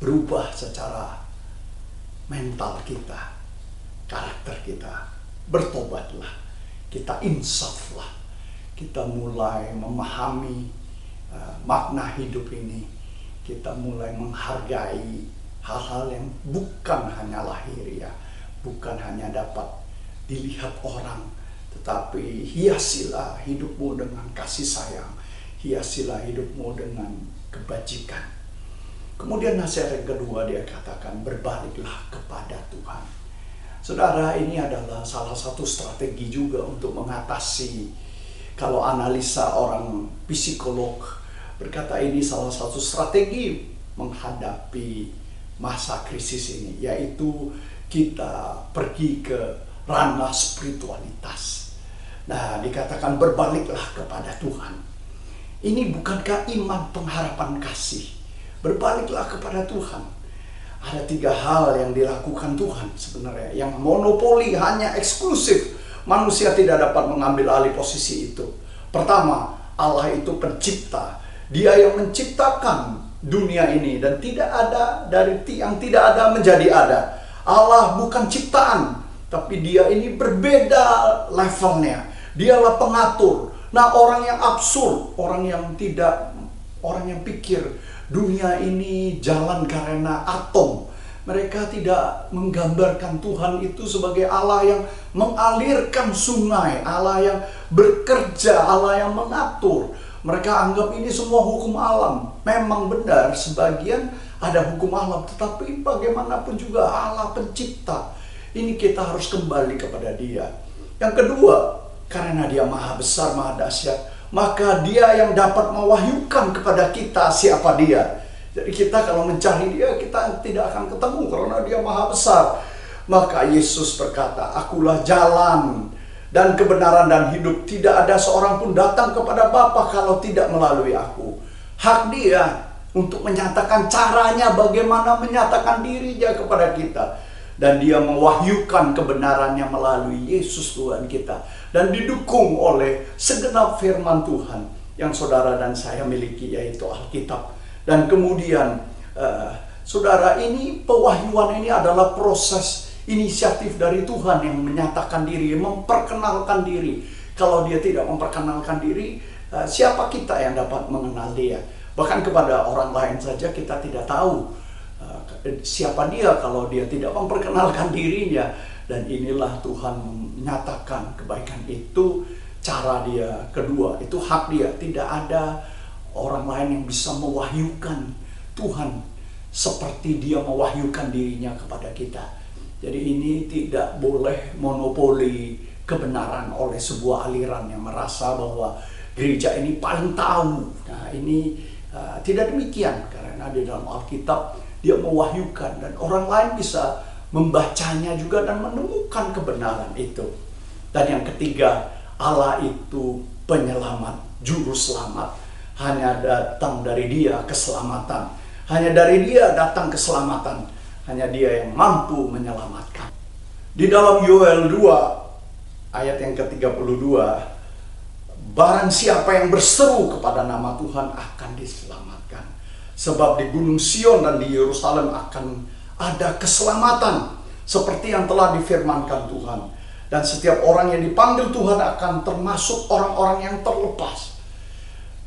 berubah secara mental kita, karakter kita. Bertobatlah, kita insaflah, kita mulai memahami makna hidup ini. Kita mulai menghargai hal-hal yang bukan hanya lahiriah, bukan hanya dapat dilihat orang, tetapi hiasilah hidupmu dengan kasih sayang, hiasilah hidupmu dengan kebajikan. Kemudian nasihat yang kedua dia katakan, berbaliklah kepada Tuhan. Saudara, ini adalah salah satu strategi juga untuk mengatasi, kalau analisa orang psikolog berkata ini salah satu strategi menghadapi masa krisis ini, yaitu kita pergi ke ranah spiritualitas. Nah, dikatakan berbaliklah kepada Tuhan. Ini bukankah iman, pengharapan, kasih? Berbaliklah kepada Tuhan. Ada 3 hal yang dilakukan Tuhan sebenarnya, yang monopoli, hanya eksklusif. Manusia tidak dapat mengambil alih posisi itu. Pertama, Allah itu pencipta. Dia yang menciptakan dunia ini, dan tidak ada dari yang tidak ada menjadi ada. Allah bukan ciptaan, tapi dia ini berbeda levelnya. Dialah pengatur. Nah, orang yang absurd, orang yang pikir dunia ini jalan karena atom. Mereka tidak menggambarkan Tuhan itu sebagai Allah yang mengalirkan sungai, Allah yang bekerja, Allah yang mengatur. Mereka anggap ini semua hukum alam. Memang benar, sebagian ada hukum alam, tetapi bagaimanapun juga Allah pencipta. Ini kita harus kembali kepada Dia. Yang kedua, karena Dia maha besar, maha dahsyat, maka Dia yang dapat mewahyukan kepada kita siapa Dia. Jadi kita kalau mencari Dia, kita tidak akan ketemu karena Dia maha besar. Maka Yesus berkata, akulah jalan dan kebenaran dan hidup. Tidak ada seorang pun datang kepada Bapa kalau tidak melalui aku. Hak Dia untuk menyatakan caranya, bagaimana menyatakan dirinya kepada kita. Dan Dia mewahyukan kebenarannya melalui Yesus Tuhan kita. dan didukung oleh segenap firman Tuhan yang saudara dan saya miliki, yaitu Alkitab. Dan kemudian saudara, ini pewahyuan ini adalah proses inisiatif dari Tuhan yang menyatakan diri, memperkenalkan diri. Kalau dia tidak memperkenalkan diri, siapa kita yang dapat mengenal dia? Bahkan kepada orang lain saja kita tidak tahu siapa dia kalau dia tidak memperkenalkan dirinya. Dan inilah Tuhan menyatakan kebaikan itu cara dia. Kedua, itu hak dia. Tidak ada orang lain yang bisa mewahyukan Tuhan seperti dia mewahyukan dirinya kepada kita. Jadi ini tidak boleh monopoli kebenaran oleh sebuah aliran yang merasa bahwa gereja ini paling tahu. Nah, ini tidak demikian, karena di dalam Alkitab dia mewahyukan dan orang lain bisa membacanya juga dan menemukan kebenaran itu. Dan yang ketiga, Allah itu penyelamat, juru selamat. Hanya datang dari dia keselamatan. Hanya dari dia datang keselamatan. Hanya dia yang mampu menyelamatkan. Di dalam Yoel 2 ayat yang ke-32, barang siapa yang berseru kepada nama Tuhan akan diselamatkan. Sebab di Gunung Sion dan di Yerusalem akan ada keselamatan seperti yang telah difirmankan Tuhan. Dan setiap orang yang dipanggil Tuhan akan termasuk orang-orang yang terlepas.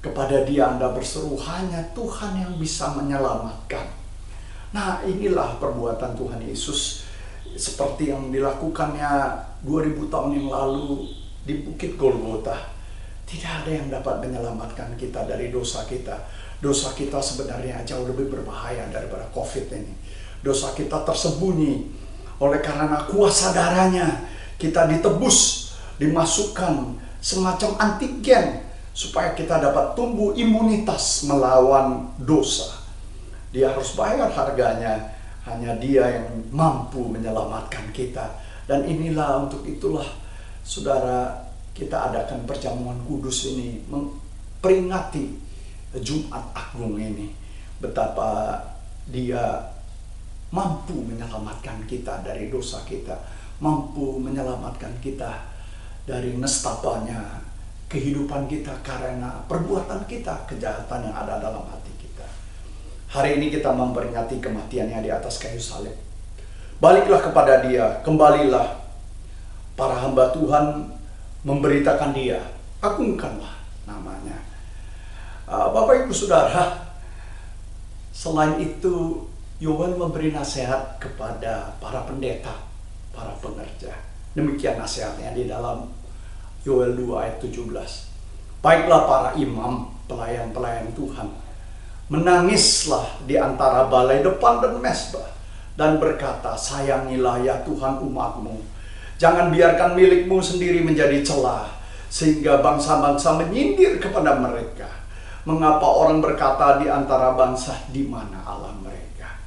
Kepada dia Anda berseru, hanya Tuhan yang bisa menyelamatkan. Nah, inilah perbuatan Tuhan Yesus seperti yang dilakukannya 2000 tahun yang lalu di Bukit Golgota. Tidak ada yang dapat menyelamatkan kita dari dosa kita. Dosa kita sebenarnya jauh lebih berbahaya daripada COVID ini. Dosa kita tersembunyi. Oleh karena kuasa darahnya, kita ditebus, dimasukkan semacam antigen supaya kita dapat tumbuh imunitas melawan dosa. Dia harus bayar harganya. Hanya dia yang mampu menyelamatkan kita. Dan inilah, untuk itulah saudara, kita adakan perjamuan kudus ini, memperingati Jumat Agung ini. Betapa dia mampu menyelamatkan kita dari dosa kita, mampu menyelamatkan kita dari nestapanya kehidupan kita karena perbuatan kita, kejahatan yang ada dalam hati kita. Hari ini kita memperingati kematiannya di atas kayu salib. Baliklah kepada dia, kembalilah. Para hamba Tuhan memberitakan dia, agungkanlah namanya. Bapak Ibu Saudara, selain itu Yoel memberi nasihat kepada para pendeta, para pengerja. Demikian nasihatnya di dalam Yoel 2 ayat 17. Baiklah para imam, pelayan-pelayan Tuhan, menangislah di antara balai depan dan mezbah, dan berkata, sayangilah ya Tuhan umat-Mu. Jangan biarkan milikmu sendiri menjadi celah, sehingga bangsa-bangsa menyindir kepada mereka. Mengapa orang berkata di antara bangsa, di mana Allah mereka?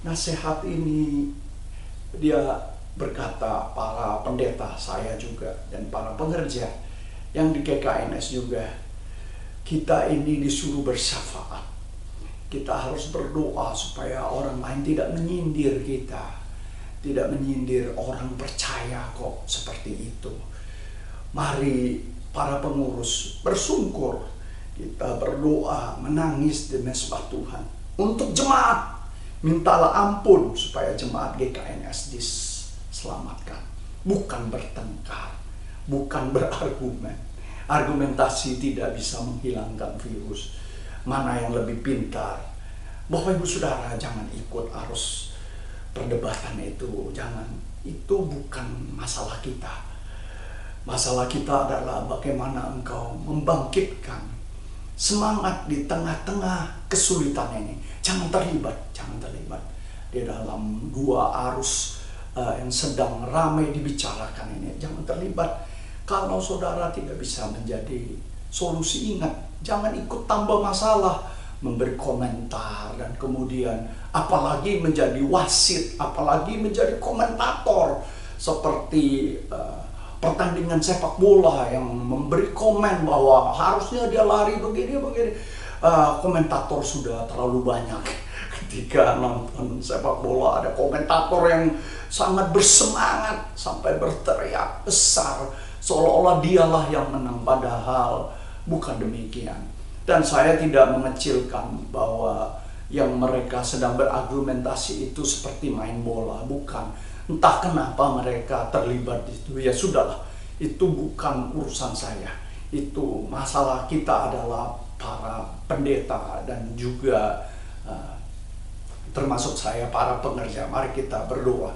Nasihat ini dia berkata para pendeta, saya juga, dan para pengerja yang di GKNS juga. Kita ini disuruh bersyafaat. Kita harus berdoa supaya orang lain tidak menyindir kita. Tidak menyindir orang percaya kok seperti itu. Mari para pengurus bersungkur. Kita berdoa, menangis di mezbah Tuhan. Untuk jemaat, mintalah ampun supaya jemaat GKNS diselamatkan. Bukan bertengkar, bukan berargumen. Argumentasi tidak bisa menghilangkan virus. Mana yang lebih pintar? Bapak Ibu Saudara, jangan ikut arus perdebatan itu. Jangan, itu bukan masalah kita. Masalah kita adalah bagaimana engkau membangkitkan semangat di tengah-tengah kesulitan ini. Jangan terlibat di dalam dua arus yang sedang ramai dibicarakan ini. Jangan terlibat. Kalau saudara tidak bisa menjadi solusi, ingat, jangan ikut tambah masalah, memberi komentar, dan kemudian apalagi menjadi wasit, apalagi menjadi komentator seperti pertandingan sepak bola yang memberi komen bahwa harusnya dia lari begini. Komentator sudah terlalu banyak. Ketika nonton sepak bola ada komentator yang sangat bersemangat sampai berteriak besar seolah-olah dialah yang menang, padahal bukan demikian. Dan saya tidak mengecilkan bahwa yang mereka sedang berargumentasi itu seperti main bola, bukan. Entah kenapa mereka terlibat di situ, ya sudahlah, itu bukan urusan saya. Itu masalah kita adalah para pendeta dan juga termasuk saya, para pengerja. Mari kita berdoa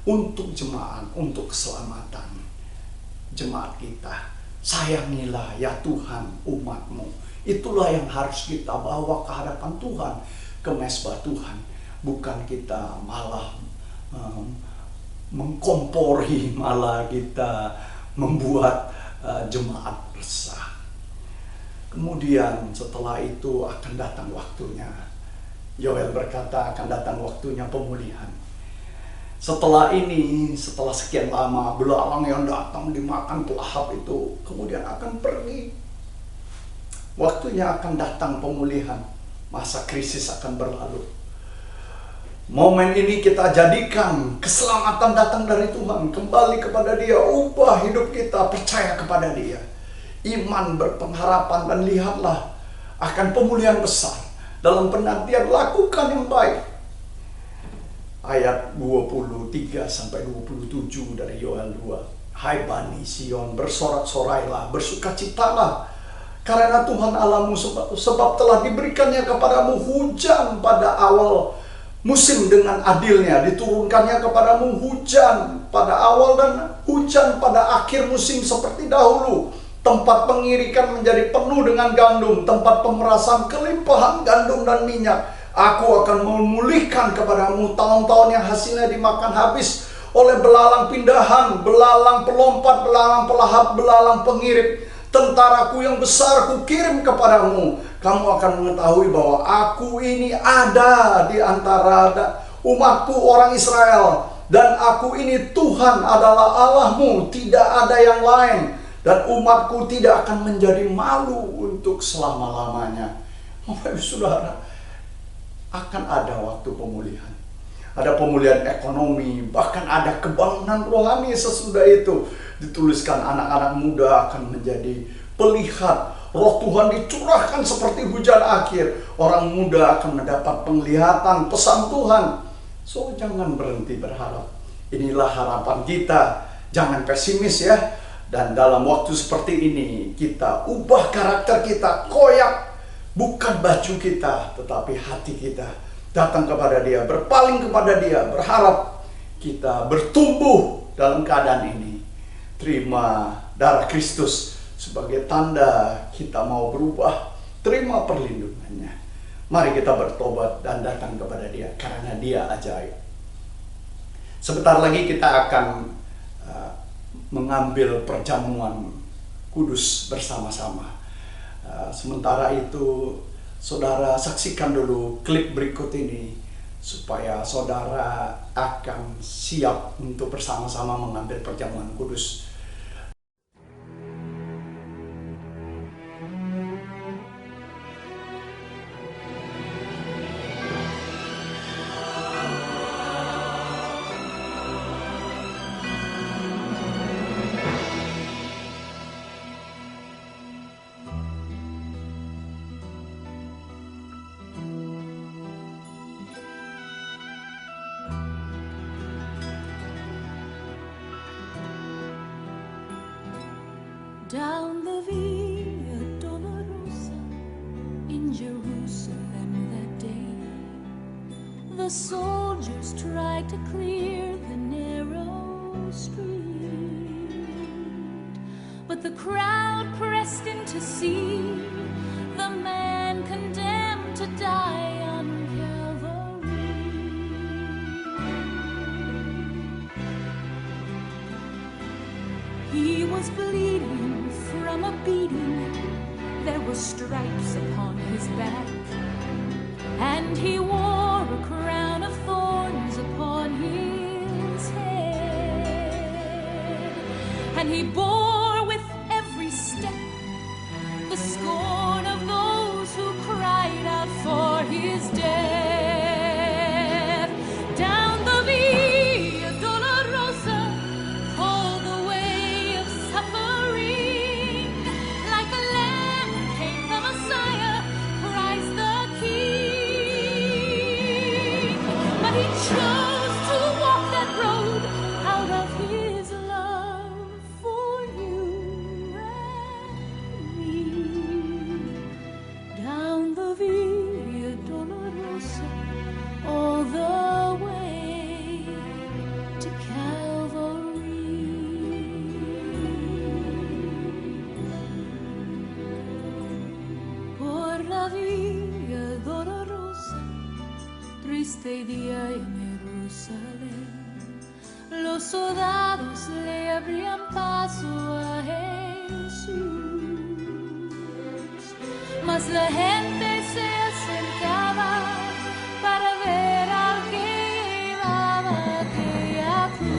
untuk jemaat, untuk keselamatan jemaat kita. Sayangilah ya Tuhan umat-Mu. Itulah yang harus kita bawa ke hadapan Tuhan, ke mesbah Tuhan. Bukan kita malah mengkompori, malah kita membuat jemaat resah. Kemudian setelah itu akan datang waktunya. Yoel berkata akan datang waktunya pemulihan. Setelah ini, setelah sekian lama, belalang yang datang dimakan pelahap itu kemudian akan pergi. Waktunya akan datang pemulihan. Masa krisis akan berlalu. Momen ini kita jadikan keselamatan datang dari Tuhan. Kembali kepada Dia, ubah hidup kita, percaya kepada Dia. Iman berpengharapan dan lihatlah akan pemulihan besar. Dalam penantian lakukan yang baik. Ayat 23 sampai 27 dari Yoel 2. Hai Bani Sion, bersorak-sorailah, bersukacitalah, karena Tuhan Allahmu sebab telah diberikannya kepadamu hujan pada awal musim dengan adilnya, diturunkannya kepadamu hujan pada awal dan hujan pada akhir musim seperti dahulu. Tempat pengirikan menjadi penuh dengan gandum, tempat pemerasan kelimpahan gandum dan minyak. Aku akan memulihkan kepadamu tahun-tahun yang hasilnya dimakan habis oleh belalang pindahan, belalang pelompat, belalang pelahap, belalang pengirip. Tentaraku yang besar kukirim kepadamu. Kamu akan mengetahui bahwa aku ini ada di antara umatku orang Israel. Dan aku ini Tuhan adalah Allahmu, tidak ada yang lain. Dan umatku tidak akan menjadi malu untuk selama-lamanya. Bapak Saudara, akan ada waktu pemulihan. Ada pemulihan ekonomi, bahkan ada kebangunan rohani sesudah itu. Dituliskan anak-anak muda akan menjadi pelihat. Roh Tuhan dicurahkan seperti hujan akhir. Orang muda akan mendapat penglihatan pesan Tuhan. So, jangan berhenti berharap. Inilah harapan kita. Jangan pesimis ya. Dan dalam waktu seperti ini, kita ubah karakter kita, koyak. Bukan baju kita, tetapi hati kita. Datang kepada Dia, berpaling kepada Dia, berharap kita bertumbuh dalam keadaan ini. Terima darah Kristus sebagai tanda kita mau berubah. Terima perlindungannya. Mari kita bertobat dan datang kepada Dia, karena Dia ajaib. Sebentar lagi kita akan mengambil perjamuan kudus bersama-sama. Sementara itu, saudara saksikan dulu klip berikut ini supaya saudara akan siap untuk bersama-sama mengambil perjamuan kudus. Down the Via Dolorosa in Jerusalem that day, the soldiers tried to clear the narrow street, but the crowd pressed in to see the man condemned to die on Calvary. He was bleeding from a beating, there were stripes upon his back, and he wore a crown of thorns upon his head, and he bore with every step the scorn of those who cried out for his death. Down the Via Dolorosa, called the way of suffering, este día en Jerusalén los soldados le abrían paso a Jesús, mas la gente se acercaba para ver al que llevaba aquella cruz.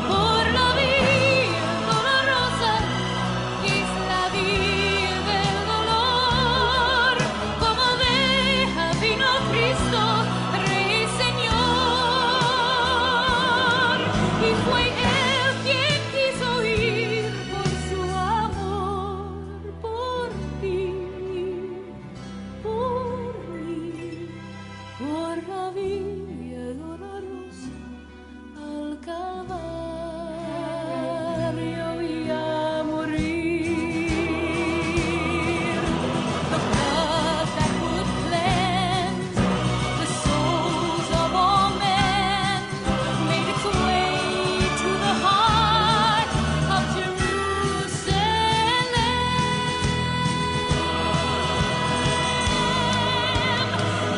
Por la vía dolorosa, que es la vía del dolor, como oveja vino Cristo, Rey y Señor, y fue Él quien quiso ir por su amor, por ti, por la vía dolorosa al Calvario y a morir. The blood that would cleanse the souls of all men made its way to the heart of Jerusalem.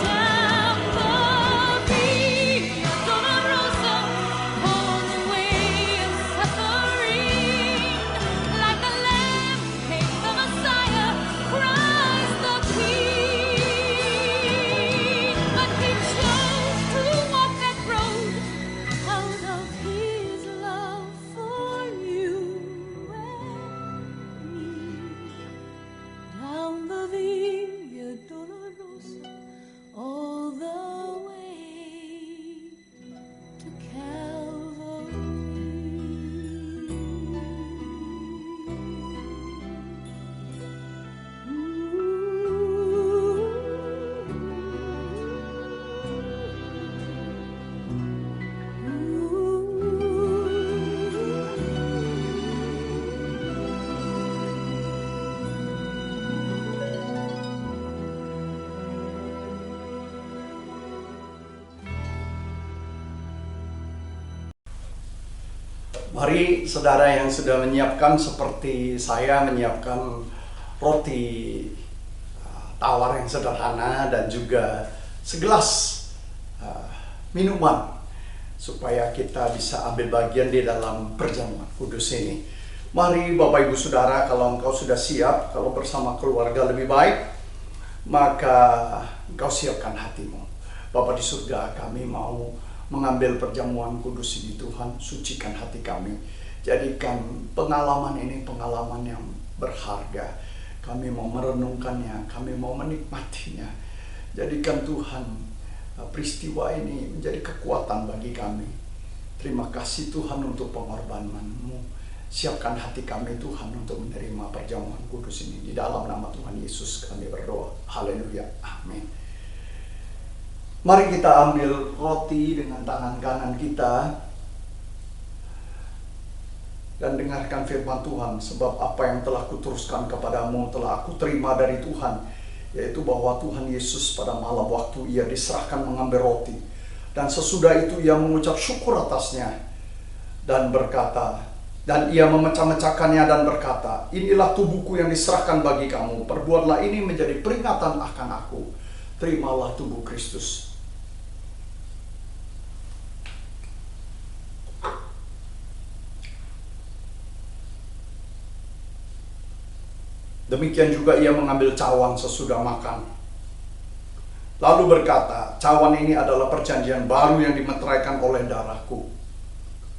Down the via dolorosa, on the way of suffering, like a lamb came the Messiah, Christ the King. But he chose to walk that road out of his love for you and me. Down the via dolorosa, all the way to Mari saudara yang sudah menyiapkan seperti saya menyiapkan roti tawar yang sederhana dan juga segelas minuman supaya kita bisa ambil bagian di dalam perjamuan kudus ini. Mari Bapak Ibu Saudara, kalau engkau sudah siap, kalau bersama keluarga lebih baik, maka engkau siapkan hatimu. Bapa di surga, kami mau mengambil perjamuan kudus ini. Tuhan, sucikan hati kami. Jadikan pengalaman ini pengalaman yang berharga. Kami mau merenungkannya, kami mau menikmatinya. Jadikan Tuhan peristiwa ini menjadi kekuatan bagi kami. Terima kasih Tuhan untuk pengorbanan-Mu. Siapkan hati kami Tuhan untuk menerima perjamuan kudus ini. Di dalam nama Tuhan Yesus kami berdoa. Haleluya. Amin. Mari kita ambil roti dengan tangan kanan kita dan dengarkan firman Tuhan. Sebab apa yang telah kuteruskan kepadamu telah aku terima dari Tuhan, yaitu bahwa Tuhan Yesus pada malam waktu ia diserahkan mengambil roti, dan sesudah itu ia mengucap syukur atasnya dan berkata, dan ia memecah-mecahkannya dan berkata, inilah tubuhku yang diserahkan bagi kamu, perbuatlah ini menjadi peringatan akan aku. Terimalah tubuh Kristus. Demikian juga ia mengambil cawan sesudah makan, lalu berkata, cawan ini adalah perjanjian baru yang dimeteraikan oleh darahku.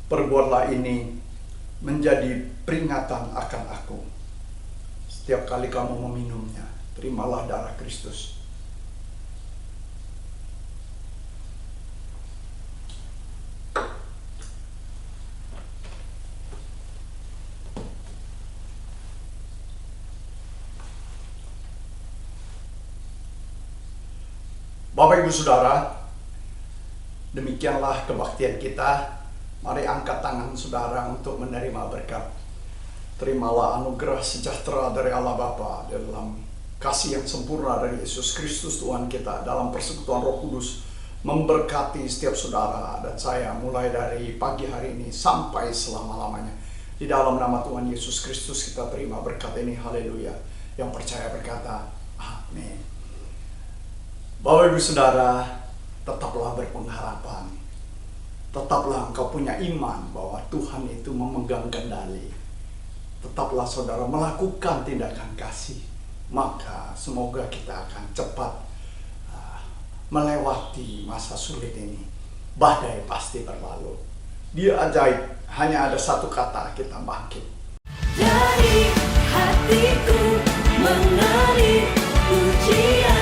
Perbuatlah ini menjadi peringatan akan aku. Setiap kali kamu meminumnya, terimalah darah Kristus. Bapak Ibu Saudara, demikianlah kebaktian kita. Mari angkat tangan saudara untuk menerima berkat. Terimalah anugerah sejahtera dari Allah Bapa dalam kasih yang sempurna dari Yesus Kristus Tuhan kita, dalam persekutuan Roh Kudus memberkati setiap saudara dan saya mulai dari pagi hari ini sampai selama-lamanya. Di dalam nama Tuhan Yesus Kristus kita terima berkat ini. Haleluya. Yang percaya berkata, amin. Bapak Ibu Saudara, tetaplah berpengharapan. Tetaplah engkau punya iman bahwa Tuhan itu memegang kendali. Tetaplah saudara melakukan tindakan kasih. Maka semoga kita akan cepat melewati masa sulit ini. Badai pasti berlalu. Dia ajaib, hanya ada satu kata, kita bangkit. Dari hatiku mengalir pujian